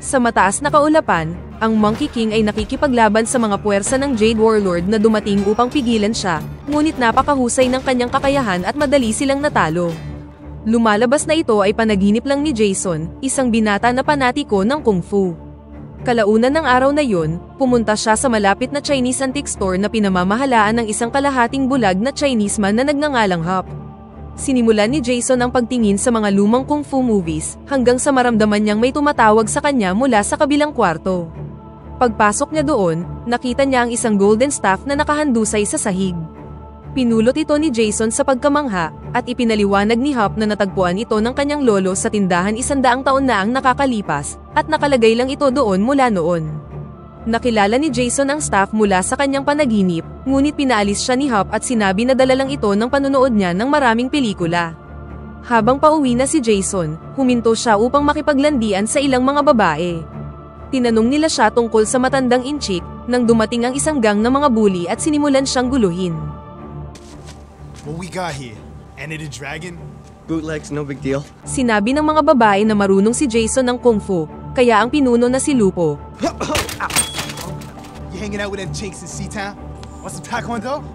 Sa mataas na kaulapan, ang Monkey King ay nakikipaglaban sa mga puwersa ng Jade Warlord na dumating upang pigilan siya, ngunit napakahusay ng kanyang kakayahan at madali silang natalo. Lumalabas na ito ay panaginip lang ni Jason, isang binata na panatiko ng Kung Fu. Kalaunan ng araw na yun, pumunta siya sa malapit na Chinese antique store na pinamamahalaan ng isang kalahating bulag na Chinese man na nagngangalang Hop. Sinimulan ni Jason ang pagtingin sa mga lumang Kung Fu movies, hanggang sa maramdaman niyang may tumatawag sa kanya mula sa kabilang kwarto. Pagpasok niya doon, nakita niya ang isang golden staff na nakahandusay sa sahig. Pinulot ito ni Jason sa pagkamangha, at ipinaliwanag ni Hop na natagpuan ito ng kanyang lolo sa tindahan 100 taon na ang nakakalipas, at nakalagay lang ito doon mula noon. Nakilala ni Jason ang staff mula sa kanyang panaginip, ngunit pinaalis siya ni Hop at sinabi na dala lang ito ng panunood niya ng maraming pelikula. Habang pauwi na si Jason, huminto siya upang makipaglandian sa ilang mga babae. Tinanong nila siya tungkol sa matandang inchik, nang dumating ang isang gang ng mga bully at sinimulan siyang guluhin. What we got here? Enter the dragon? Bootlegs, no big deal. Sinabi ng mga babae na marunong si Jason ng Kung Fu, kaya ang pinuno na si Lupo. You hanging out with them chinks in C-Town? Want some taekwondo?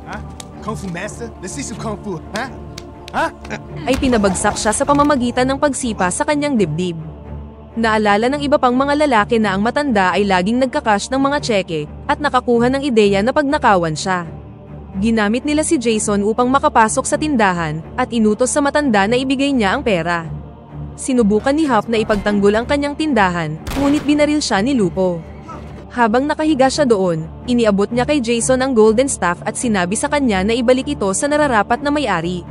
Huh? Kung Fu master? Let's see some Kung Fu, huh? Huh? Ay pinabagsak siya sa pamamagitan ng pagsipa sa kanyang dibdib. Naalala ng iba pang mga lalaki na ang matanda ay laging nagkakash ng mga tseke, at nakakuha ng ideya na pagnakawan siya. Ginamit nila si Jason upang makapasok sa tindahan, at inutos sa matanda na ibigay niya ang pera. Sinubukan ni Hop na ipagtanggol ang kanyang tindahan, ngunit binaril siya ni Lupo. Habang nakahiga siya doon, iniabot niya kay Jason ang golden staff at sinabi sa kanya na ibalik ito sa nararapat na may-ari.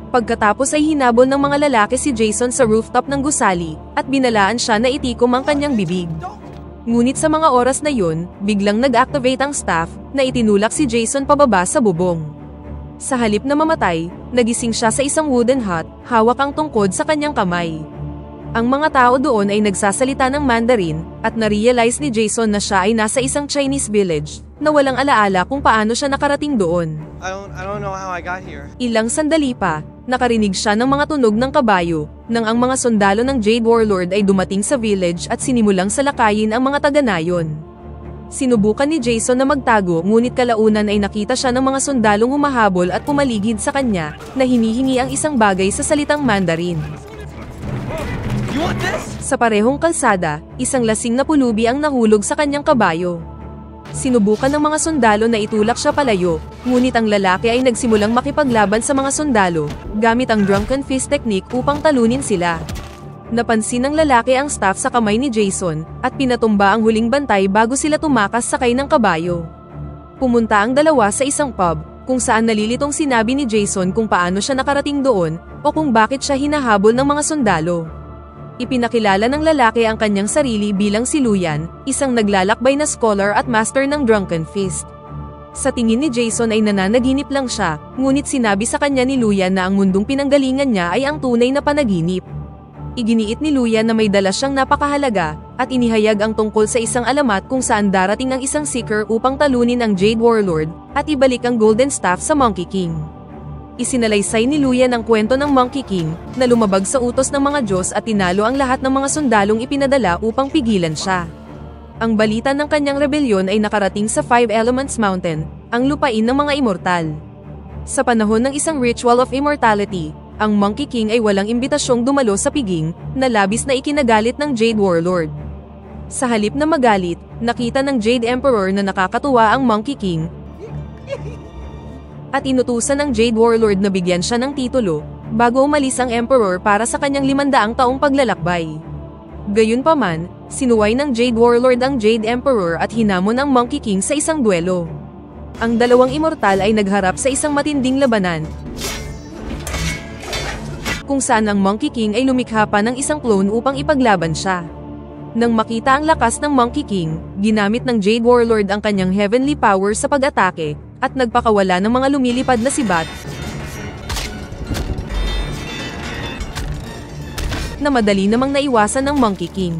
Pagkatapos ay hinabol ng mga lalaki si Jason sa rooftop ng gusali, at binalaan siya na itikom ang kanyang bibig. Ngunit sa mga oras na yun, biglang nag-activate ang staff, na itinulak si Jason pababa sa bubong. Sa halip na mamatay, nagising siya sa isang wooden hut, hawak ang tungkod sa kanyang kamay. Ang mga tao doon ay nagsasalita ng Mandarin, at na-realize ni Jason na siya ay nasa isang Chinese village, na walang alaala kung paano siya nakarating doon. I don't know how I got here. Ilang sandali pa, nakarinig siya ng mga tunog ng kabayo, nang ang mga sundalo ng Jade Warlord ay dumating sa village at sinimulang salakayin ang mga taga-nayon. Sinubukan ni Jason na magtago, ngunit kalaunan ay nakita siya ng mga sundalong humahabol at pumaligid sa kanya, na hinihingi ang isang bagay sa salitang Mandarin. You want this? Sa parehong kalsada, isang lasing na pulubi ang nahulog sa kanyang kabayo. Sinubukan ng mga sundalo na itulak siya palayo, ngunit ang lalaki ay nagsimulang makipaglaban sa mga sundalo, gamit ang drunken fist technique upang talunin sila. Napansin ng lalaki ang staff sa kamay ni Jason, at pinatumba ang huling bantay bago sila tumakas sakay ng kabayo. Pumunta ang dalawa sa isang pub, kung saan nalilitong sinabi ni Jason kung paano siya nakarating doon, o kung bakit siya hinahabol ng mga sundalo. Ipinakilala ng lalaki ang kanyang sarili bilang si Luyan, isang naglalakbay na scholar at master ng drunken fist. Sa tingin ni Jason ay nananaginip lang siya, ngunit sinabi sa kanya ni Luyan na ang mundong pinanggalingan niya ay ang tunay na panaginip. Iginiit ni Luyan na may dala siyang napakahalaga, at inihayag ang tungkol sa isang alamat kung saan darating ang isang seeker upang talunin ang Jade Warlord, at ibalik ang Golden Staff sa Monkey King. Isinalaysay ni Luyan ang kwento ng Monkey King, na lumabag sa utos ng mga Diyos at tinalo ang lahat ng mga sundalong ipinadala upang pigilan siya. Ang balita ng kanyang rebelyon ay nakarating sa Five Elements Mountain, ang lupain ng mga immortal. Sa panahon ng isang ritual of immortality, ang Monkey King ay walang imbitasyong dumalo sa piging, na labis na ikinagalit ng Jade Warlord. Sa halip na magalit, nakita ng Jade Emperor na nakakatuwa ang Monkey King, at inutusan ng Jade Warlord na bigyan siya ng titulo, bago umalis ang Emperor para sa kanyang 500 taong paglalakbay. Gayunpaman, sinuway ng Jade Warlord ang Jade Emperor at hinamon ang Monkey King sa isang duelo. Ang dalawang immortal ay nagharap sa isang matinding labanan, kung saan ang Monkey King ay lumikha pa ng isang clone upang ipaglaban siya. Nang makita ang lakas ng Monkey King, ginamit ng Jade Warlord ang kanyang heavenly power sa pag-atake, at nagpakawala ng mga lumilipad na sibat na madali namang naiwasan ng Monkey King.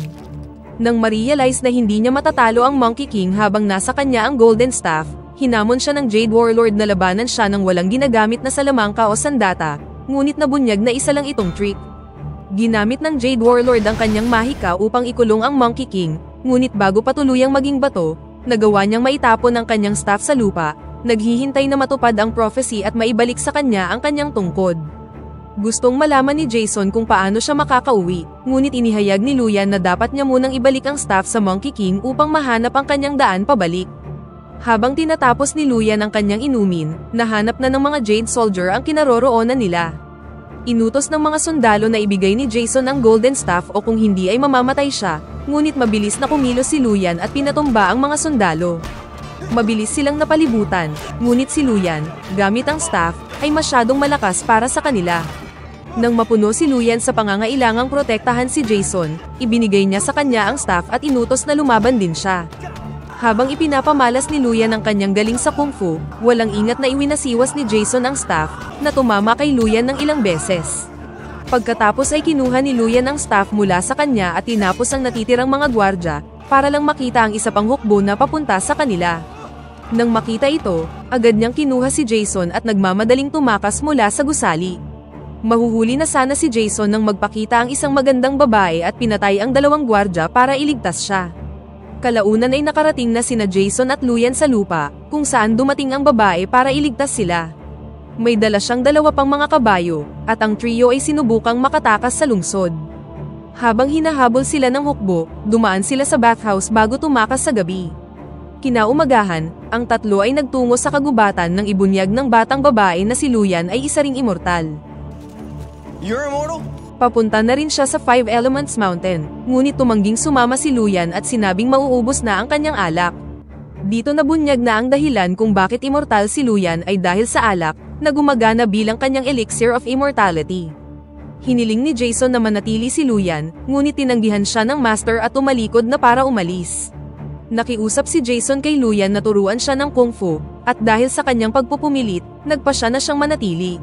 Nang ma-realize na hindi niya matatalo ang Monkey King habang nasa kanya ang Golden Staff, hinamon siya ng Jade Warlord na labanan siya ng walang ginagamit na salamangka o sandata, ngunit nabunyag na isa lang itong trick. Ginamit ng Jade Warlord ang kanyang mahika upang ikulong ang Monkey King, ngunit bago pa tuluyang maging bato, nagawa niyang maitapon ang kanyang staff sa lupa, naghihintay na matupad ang prophecy at maibalik sa kanya ang kanyang tungkod. Gustong malaman ni Jason kung paano siya makakauwi, ngunit inihayag ni Luyan na dapat niya munang ibalik ang staff sa Monkey King upang mahanap ang kanyang daan pabalik. Habang tinatapos ni Luyan ang kanyang inumin, nahanap na ng mga Jade Soldier ang kinaroroonan nila. Inutos ng mga sundalo na ibigay ni Jason ang Golden Staff o kung hindi ay mamamatay siya, ngunit mabilis na kumilos si Luyan at pinatumba ang mga sundalo. Mabilis silang napalibutan, ngunit si Luyan, gamit ang staff, ay masyadong malakas para sa kanila. Nang mapuno si Luyan sa pangangailangang protektahan si Jason, ibinigay niya sa kanya ang staff at inutos na lumaban din siya. Habang ipinapamalas ni Luyan ang kanyang galing sa kung fu, walang ingat na iwinasiwas ni Jason ang staff, na tumama kay Luyan ng ilang beses. Pagkatapos ay kinuha ni Luyan ang staff mula sa kanya at tinapos ang natitirang mga gwardya, para lang makita ang isa pang hukbo na papunta sa kanila. Nang makita ito, agad niyang kinuha si Jason at nagmamadaling tumakas mula sa gusali. Mahuhuli na sana si Jason nang magpakita ang isang magandang babae at pinatay ang dalawang gwardya para iligtas siya. Kalaunan ay nakarating na sina Jason at Luyan sa lupa, kung saan dumating ang babae para iligtas sila. May dala siyang dalawa pang mga kabayo, at ang trio ay sinubukang makatakas sa lungsod. Habang hinahabol sila ng hukbo, dumaan sila sa bathhouse bago tumakas sa gabi. Kinaumagahan, ang tatlo ay nagtungo sa kagubatan nang ibunyag ng batang babae na si Luyan ay isa ring immortal. You're immortal? Papunta na rin siya sa Five Elements Mountain, ngunit tumangging sumama si Luyan at sinabing mauubos na ang kanyang alak. Dito nabunyag na ang dahilan kung bakit immortal si Luyan ay dahil sa alak, na gumagana bilang kanyang elixir of immortality. Hiniling ni Jason na manatili si Luyan, ngunit tinanggihan siya ng master at tumalikod na para umalis. Nakiusap si Jason kay Luyan na turuan siya ng kung fu, at dahil sa kanyang pagpupumilit, nagpa siya na siyang manatili.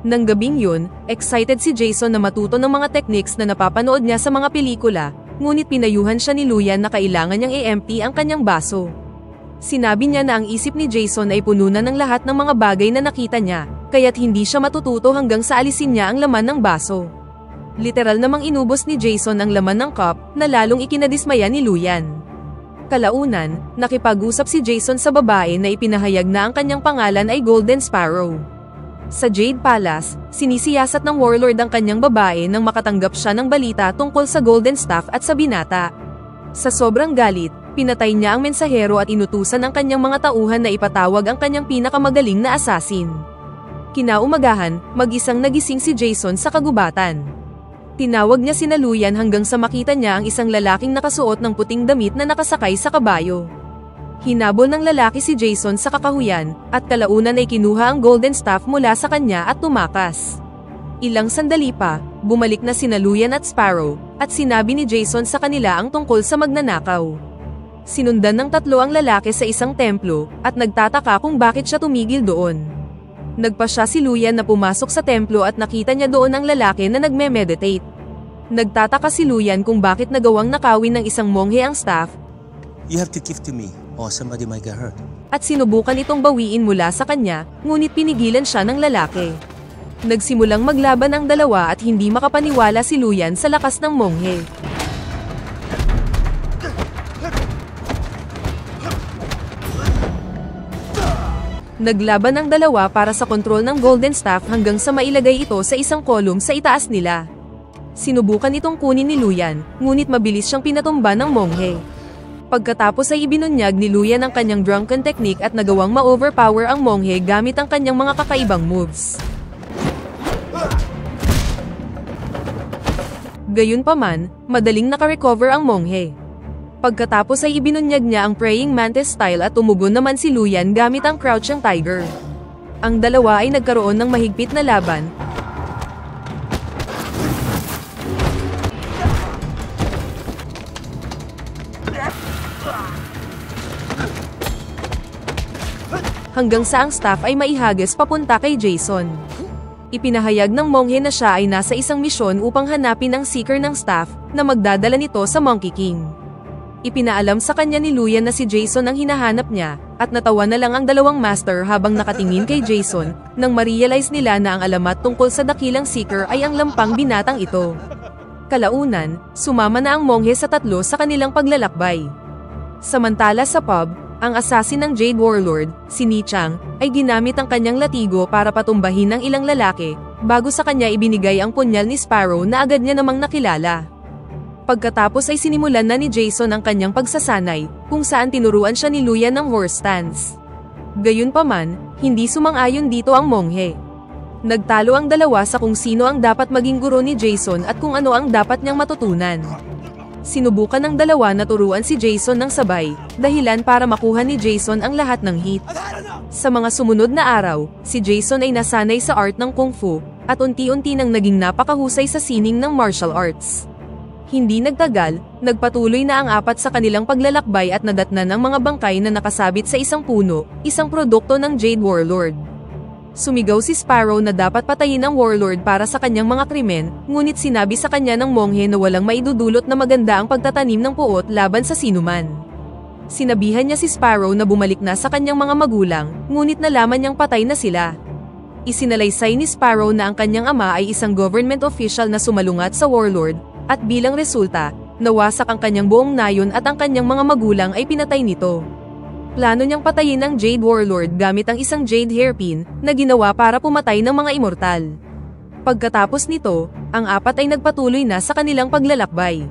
Nang gabing yun, excited si Jason na matuto ng mga techniques na napapanood niya sa mga pelikula, ngunit pinayuhan siya ni Luyan na kailangan niyang i-empty ang kanyang baso. Sinabi niya na ang isip ni Jason ay puno na ng lahat ng mga bagay na nakita niya, kaya't hindi siya matututo hanggang sa alisin niya ang laman ng baso. Literal namang inubos ni Jason ang laman ng cup, na lalong ikinadismaya ni Luyan. Kalaunan, nakipag-usap si Jason sa babae na ipinahayag na ang kanyang pangalan ay Golden Sparrow. Sa Jade Palace, sinisiyasat ng warlord ang kanyang babae nang makatanggap siya ng balita tungkol sa Golden Staff at sa binata. Sa sobrang galit, pinatay niya ang mensahero at inutusan ang kanyang mga tauhan na ipatawag ang kanyang pinakamagaling na assassin. Kinaumagahan, mag-isang nagising si Jason sa kagubatan. Tinawag niya sina Luyan hanggang sa makita niya ang isang lalaking nakasuot ng puting damit na nakasakay sa kabayo. Hinabol ng lalaki si Jason sa kakahuyan, at kalaunan ay kinuha ang Golden Staff mula sa kanya at tumakas. Ilang sandali pa, bumalik na sina Luyan at Sparrow, at sinabi ni Jason sa kanila ang tungkol sa magnanakaw. Sinundan ng tatlo ang lalaki sa isang templo, at nagtataka kung bakit siya tumigil doon. Nagpa siya si Luyan na pumasok sa templo at nakita niya doon ang lalaki na nagme-meditate. Nagtataka si Luyan kung bakit nagawang nakawin ng isang monghe ang staff. You have to give to me, or somebody might get hurt. At sinubukan itong bawiin mula sa kanya, ngunit pinigilan siya ng lalaki. Nagsimulang maglaban ang dalawa at hindi makapaniwala si Luyan sa lakas ng monghe. Naglaban ang dalawa para sa kontrol ng Golden Staff hanggang sa mailagay ito sa isang kolum sa itaas nila. Sinubukan itong kunin ni Luyan, ngunit mabilis siyang pinatumba ng monghe. Pagkatapos ay ibinunyag ni Luyan ang kanyang drunken technique at nagawang ma-overpower ang monghe gamit ang kanyang mga kakaibang moves. Gayunpaman, madaling nakarecover ang monghe. Pagkatapos ay ibinunyag niya ang praying mantis style at tumugon naman si Luyan gamit ang crouching tiger. Ang dalawa ay nagkaroon ng mahigpit na laban. Hanggang sa ang staff ay maihagis papunta kay Jason. Ipinahayag ng monghe na siya ay nasa isang misyon upang hanapin ang seeker ng staff na magdadala nito sa Monkey King. Ipinaalam sa kanya ni Luyan na si Jason ang hinahanap niya, at natawa na lang ang dalawang master habang nakatingin kay Jason, nang ma-realize nila na ang alamat tungkol sa dakilang seeker ay ang lampang binatang ito. Kalaunan, sumama na ang monghe sa tatlo sa kanilang paglalakbay. Samantala sa pub, ang assassin ng Jade Warlord, si Ni Chang, ay ginamit ang kanyang latigo para patumbahin ng ilang lalaki, bago sa kanya ibinigay ang punyal ni Sparrow na agad niya namang nakilala. Pagkatapos ay sinimulan na ni Jason ang kanyang pagsasanay, kung saan tinuruan siya ni Luyan ng horse stance. Gayunpaman, hindi sumang-ayon dito ang monghe. Nagtalo ang dalawa sa kung sino ang dapat maging guro ni Jason at kung ano ang dapat niyang matutunan. Sinubukan ng dalawa na turuan si Jason ng sabay, dahilan para makuha ni Jason ang lahat ng hit. Sa mga sumunod na araw, si Jason ay nasanay sa art ng kung fu, at unti-unti nang naging napakahusay sa sining ng martial arts. Hindi nagtagal, nagpatuloy na ang apat sa kanilang paglalakbay at nadatnan ang mga bangkay na nakasabit sa isang puno, isang produkto ng Jade Warlord. Sumigaw si Sparrow na dapat patayin ang Warlord para sa kanyang mga krimen, ngunit sinabi sa kanya ng monghe na walang maidudulot na maganda ang pagtatanim ng puot laban sa sinuman. Sinabihan niya si Sparrow na bumalik na sa kanyang mga magulang, ngunit nalaman niyang patay na sila. Isinalaysay ni Sparrow na ang kanyang ama ay isang government official na sumalungat sa Warlord, at bilang resulta, nawasak ang kanyang buong nayon at ang kanyang mga magulang ay pinatay nito. Plano niyang patayin ang Jade Warlord gamit ang isang Jade Hairpin na ginawa para pumatay ng mga immortal. Pagkatapos nito, ang apat ay nagpatuloy na sa kanilang paglalakbay.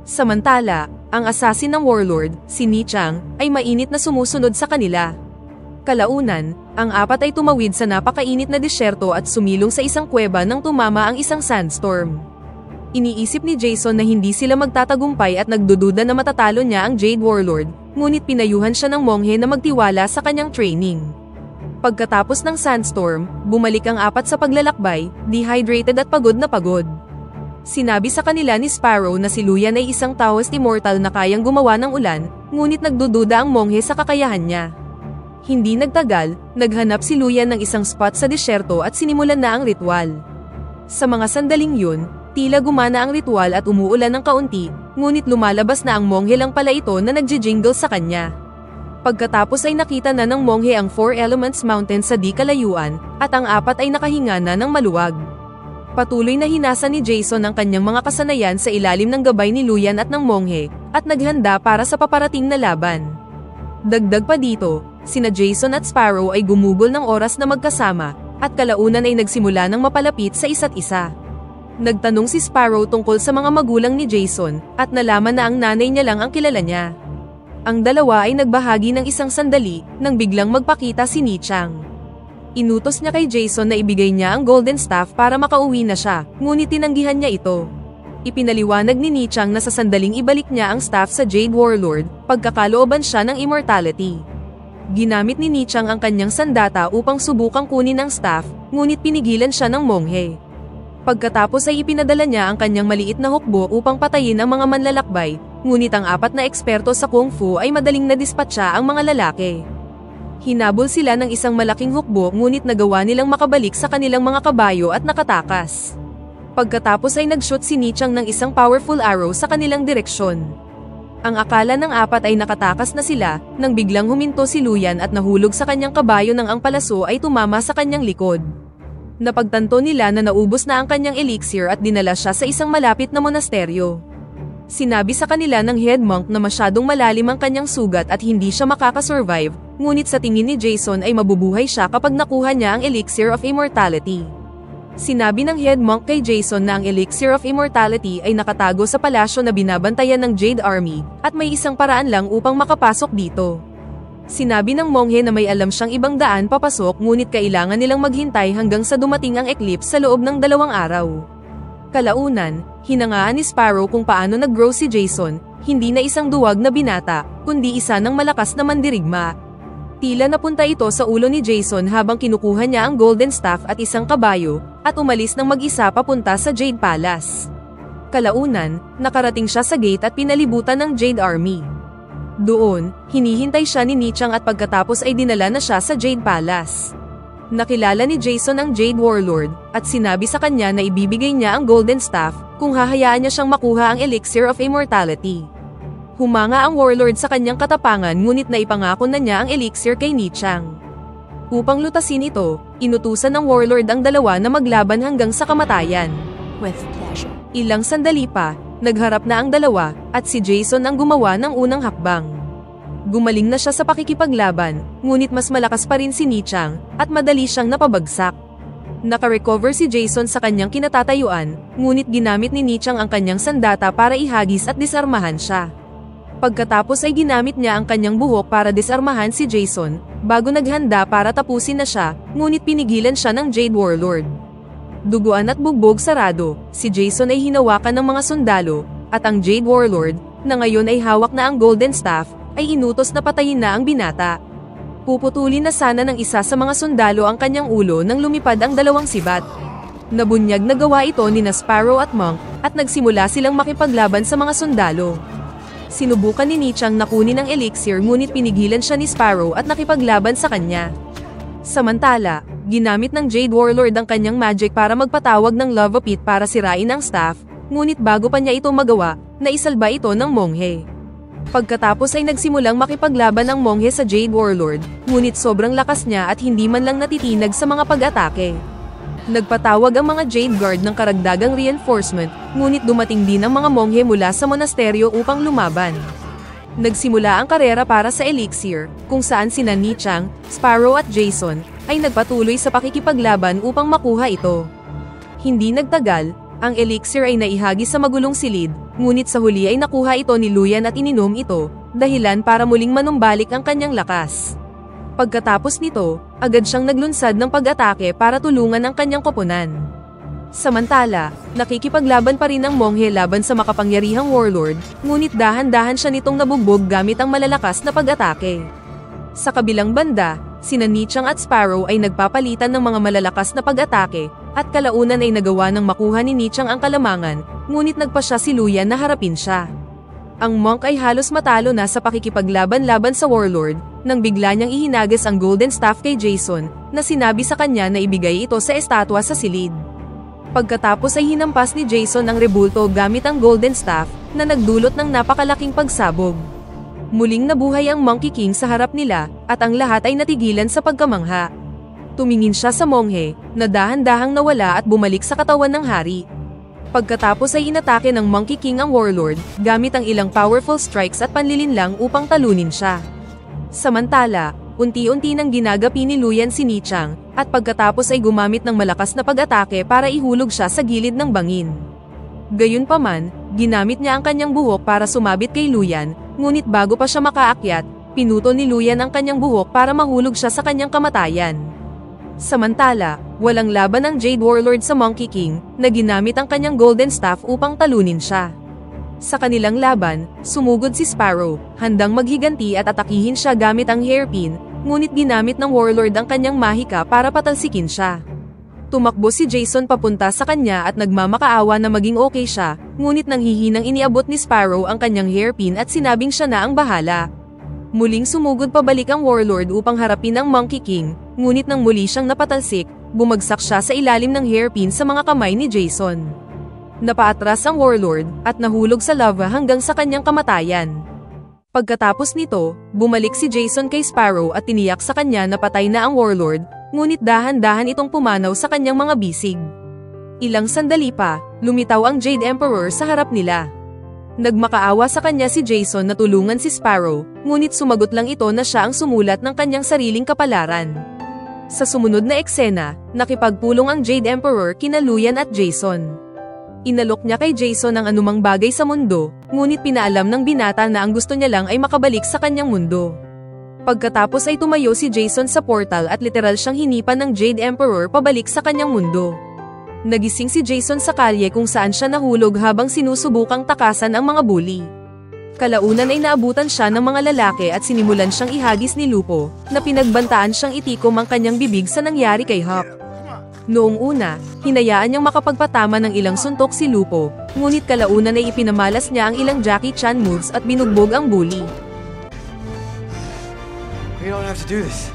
Samantala, ang assassin ng Warlord, si Ni Chang, ay mainit na sumusunod sa kanila. Kalaunan, ang apat ay tumawid sa napakainit na disyerto at sumilong sa isang kuweba nang tumama ang isang sandstorm. Iniisip ni Jason na hindi sila magtatagumpay at nagdududa na matatalo niya ang Jade Warlord, ngunit pinayuhan siya ng monghe na magtiwala sa kanyang training. Pagkatapos ng sandstorm, bumalik ang apat sa paglalakbay, dehydrated at pagod na pagod. Sinabi sa kanila ni Sparrow na si Luyan ay isang Taoist immortal na kayang gumawa ng ulan, ngunit nagdududa ang monghe sa kakayahan niya. Hindi nagtagal, naghanap si Luyan ng isang spot sa disyerto at sinimulan na ang ritual. Sa mga sandaling yun, tila gumana ang ritual at umuulan ng kaunti, ngunit lumalabas na ang monghe lang pala ito na nagji-jingle sa kanya. Pagkatapos ay nakita na ng monghe ang Four Elements Mountain sa di kalayuan, at ang apat ay nakahinga na ng maluwag. Patuloy na hinasa ni Jason ang kanyang mga kasanayan sa ilalim ng gabay ni Luyan at ng monghe, at naghanda para sa paparating na laban. Dagdag pa dito, sina Jason at Sparrow ay gumugol ng oras na magkasama, at kalaunan ay nagsimula ng mapalapit sa isa't isa. Nagtanong si Sparrow tungkol sa mga magulang ni Jason, at nalaman na ang nanay niya lang ang kilala niya. Ang dalawa ay nagbahagi ng isang sandali, nang biglang magpakita si Ni Chang. Inutos niya kay Jason na ibigay niya ang golden staff para makauwi na siya, ngunit tinanggihan niya ito. Ipinaliwanag ni Ni Chang na sa sandaling ibalik niya ang staff sa Jade Warlord, pagkakalooban siya ng immortality. Ginamit ni Ni Chang ang kanyang sandata upang subukang kunin ang staff, ngunit pinigilan siya ng monghe. Pagkatapos ay ipinadala niya ang kanyang maliit na hukbo upang patayin ang mga manlalakbay, ngunit ang apat na eksperto sa kung fu ay madaling nadispatcha ang mga lalaki. Hinabol sila ng isang malaking hukbo ngunit nagawa nilang makabalik sa kanilang mga kabayo at nakatakas. Pagkatapos ay nag-shoot si Ni Chang ng isang powerful arrow sa kanilang direksyon. Ang akala ng apat ay nakatakas na sila, nang biglang huminto si Luyan at nahulog sa kanyang kabayo nang ang palaso ay tumama sa kanyang likod. Napagtanto nila na naubos na ang kanyang elixir at dinala siya sa isang malapit na monasteryo. Sinabi sa kanila ng head monk na masyadong malalim ang kanyang sugat at hindi siya makakasurvive, ngunit sa tingin ni Jason ay mabubuhay siya kapag nakuha niya ang elixir of immortality. Sinabi ng head monk kay Jason na ang elixir of immortality ay nakatago sa palasyo na binabantayan ng Jade Army, at may isang paraan lang upang makapasok dito. Sinabi ng monghe na may alam siyang ibang daan papasok ngunit kailangan nilang maghintay hanggang sa dumating ang eclipse sa loob ng 2 araw. Kalaunan, hinangaan ni Sparrow kung paano nag-grow si Jason, hindi na isang duwag na binata, kundi isa ng malakas na mandirigma. Tila napunta ito sa ulo ni Jason habang kinukuha niya ang golden staff at isang kabayo, at umalis ng mag-isa papunta sa Jade Palace. Kalaunan, nakarating siya sa gate at pinalibutan ng Jade Army. Doon, hinihintay siya ni Ni Chang at pagkatapos ay dinala na siya sa Jade Palace. Nakilala ni Jason ang Jade Warlord, at sinabi sa kanya na ibibigay niya ang golden staff kung hahayaan niya siyang makuha ang elixir of immortality. Humanga ang warlord sa kanyang katapangan ngunit naipangako na niya ang elixir kay Nichang. Upang lutasin ito, inutusan ng warlord ang dalawa na maglaban hanggang sa kamatayan. With pleasure. Ilang sandali pa, nagharap na ang dalawa, at si Jason ang gumawa ng unang hakbang. Gumaling na siya sa pakikipaglaban, ngunit mas malakas pa rin si Nichang, at madali siyang napabagsak. Nakarecover si Jason sa kanyang kinatatayuan, ngunit ginamit ni Nichang ang kanyang sandata para ihagis at disarmahan siya. Pagkatapos ay ginamit niya ang kanyang buhok para disarmahan si Jason, bago naghanda para tapusin na siya, ngunit pinigilan siya ng Jade Warlord. Duguan at bugbog sarado, si Jason ay hinawakan ng mga sundalo, at ang Jade Warlord, na ngayon ay hawak na ang Golden Staff, ay inutos na patayin na ang binata. Puputulin na sana ng isa sa mga sundalo ang kanyang ulo nang lumipad ang dalawang sibat. Nabunyag na gawa ito ni Sparrow at Monk, at nagsimula silang makipaglaban sa mga sundalo. Sinubukan ni Nichang na kunin ang elixir ngunit pinigilan siya ni Sparrow at nakipaglaban sa kanya. Samantala, ginamit ng Jade Warlord ang kanyang magic para magpatawag ng lava pit para sirain ang staff, ngunit bago pa niya ito magawa, naisalba ito ng monghe. Pagkatapos ay nagsimulang makipaglaban ang monghe sa Jade Warlord, ngunit sobrang lakas niya at hindi man lang natitinag sa mga pag-atake. Nagpatawag ang mga Jade Guard ng karagdagang reinforcement, ngunit dumating din ang mga monghe mula sa monasteryo upang lumaban. Nagsimula ang karera para sa elixir, kung saan sina Nichang, Sparrow at Jason, ay nagpatuloy sa pakikipaglaban upang makuha ito. Hindi nagtagal, ang elixir ay naihagis sa magulong silid, ngunit sa huli ay nakuha ito ni Luyan at ininom ito, dahilan para muling manumbalik ang kanyang lakas. Pagkatapos nito, agad siyang naglunsad ng pag-atake para tulungan ang kanyang koponan. Samantala, nakikipaglaban pa rin ang monghe laban sa makapangyarihang warlord, ngunit dahan-dahan siya nitong nabugbog gamit ang malalakas na pag-atake. Sa kabilang banda, sina Nichang at Sparrow ay nagpapalitan ng mga malalakas na pag-atake, at kalaunan ay nagawa ng makuha ni Nichang ang kalamangan, ngunit nagpa siya si Luyan na harapin siya. Ang monk ay halos matalo na sa pakikipaglaban-laban sa warlord, nang bigla niyang ihinagas ang golden staff kay Jason, na sinabi sa kanya na ibigay ito sa estatwa sa silid. Pagkatapos ay hinampas ni Jason ang rebulto gamit ang golden staff, na nagdulot ng napakalaking pagsabog. Muling nabuhay ang Monkey King sa harap nila, at ang lahat ay natigilan sa pagkamangha. Tumingin siya sa monghe, na dahan-dahang nawala at bumalik sa katawan ng hari. Pagkatapos ay inatake ng Monkey King ang warlord, gamit ang ilang powerful strikes at panlilinlang upang talunin siya. Samantala, unti-unti nang ginagapi ni Luyan si Nichang, at pagkatapos ay gumamit ng malakas na pag-atake para ihulog siya sa gilid ng bangin. Gayunpaman, ginamit niya ang kanyang buhok para sumabit kay Luyan, ngunit bago pa siya makaakyat, pinutol ni Luyan ang kanyang buhok para mahulog siya sa kanyang kamatayan. Samantala, walang laban ang Jade Warlord sa Monkey King, na ginamit ang kanyang golden staff upang talunin siya. Sa kanilang laban, sumugod si Sparrow, handang maghiganti at atakihin siya gamit ang hairpin, ngunit ginamit ng Warlord ang kanyang mahika para patalsikin siya. Tumakbo si Jason papunta sa kanya at nagmamakaawa na maging okay siya, ngunit nanghihinang iniabot ni Sparrow ang kanyang hairpin at sinabing siya na ang bahala. Muling sumugod pabalik ang warlord upang harapin ang Monkey King, ngunit nang muli siyang napatalsik, bumagsak siya sa ilalim ng hairpin sa mga kamay ni Jason. Napaatras ang warlord, at nahulog sa lava hanggang sa kanyang kamatayan. Pagkatapos nito, bumalik si Jason kay Sparrow at tiniyak sa kanya na patay na ang warlord, ngunit dahan-dahan itong pumanaw sa kanyang mga bisig. Ilang sandali pa, lumitaw ang Jade Emperor sa harap nila. Nagmakaawa sa kanya si Jason na tulungan si Sparrow, ngunit sumagot lang ito na siya ang sumulat ng kanyang sariling kapalaran. Sa sumunod na eksena, nakipagpulong ang Jade Emperor kina Luyan at Jason. Inalok niya kay Jason ang anumang bagay sa mundo, ngunit pinaalam ng binata na ang gusto niya lang ay makabalik sa kanyang mundo. Pagkatapos ay tumayo si Jason sa portal at literal siyang hinipan ng Jade Emperor pabalik sa kanyang mundo. Nagising si Jason sa kalye kung saan siya nahulog habang sinusubukang takasan ang mga bully. Kalaunan ay naabutan siya ng mga lalaki at sinimulan siyang ihagis ni Lupo, na pinagbantaan siyang itikom ang kanyang bibig sa nangyari kay Hop. Noong una, hinayaan niyang makapagpatama ng ilang suntok si Lupo, ngunit kalaunan ay ipinamalas niya ang ilang Jackie Chan moves at binugbog ang bully. We don't have to do this.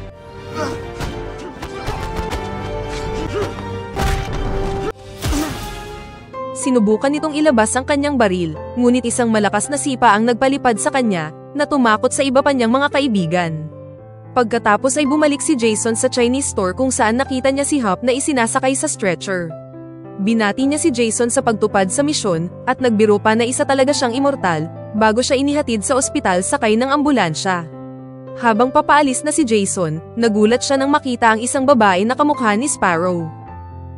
Sinubukan nitong ilabas ang kanyang baril, ngunit isang malakas na sipa ang nagpalipad sa kanya, na tumakot sa iba pa niyang mga kaibigan. Pagkatapos ay bumalik si Jason sa Chinese store kung saan nakita niya si Hop na isinasakay sa stretcher. Binati niya si Jason sa pagtupad sa misyon, at nagbiro pa na isa talaga siyang immortal, bago siya inihatid sa ospital sakay ng ambulansya. Habang papaalis na si Jason, nagulat siya nang makita ang isang babae na kamukha ni Sparrow.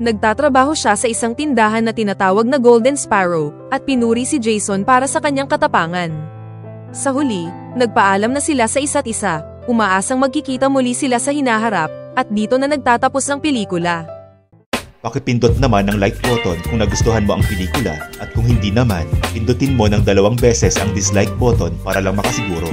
Nagtatrabaho siya sa isang tindahan na tinatawag na Golden Sparrow, at pinuri si Jason para sa kanyang katapangan. Sa huli, nagpaalam na sila sa isa't isa, umaasang magkikita muli sila sa hinaharap, at dito na nagtatapos ang pelikula. Pakipindot naman ang like button kung nagustuhan mo ang pelikula, at kung hindi naman, pindutin mo ng 2 beses ang dislike button para lang makasiguro.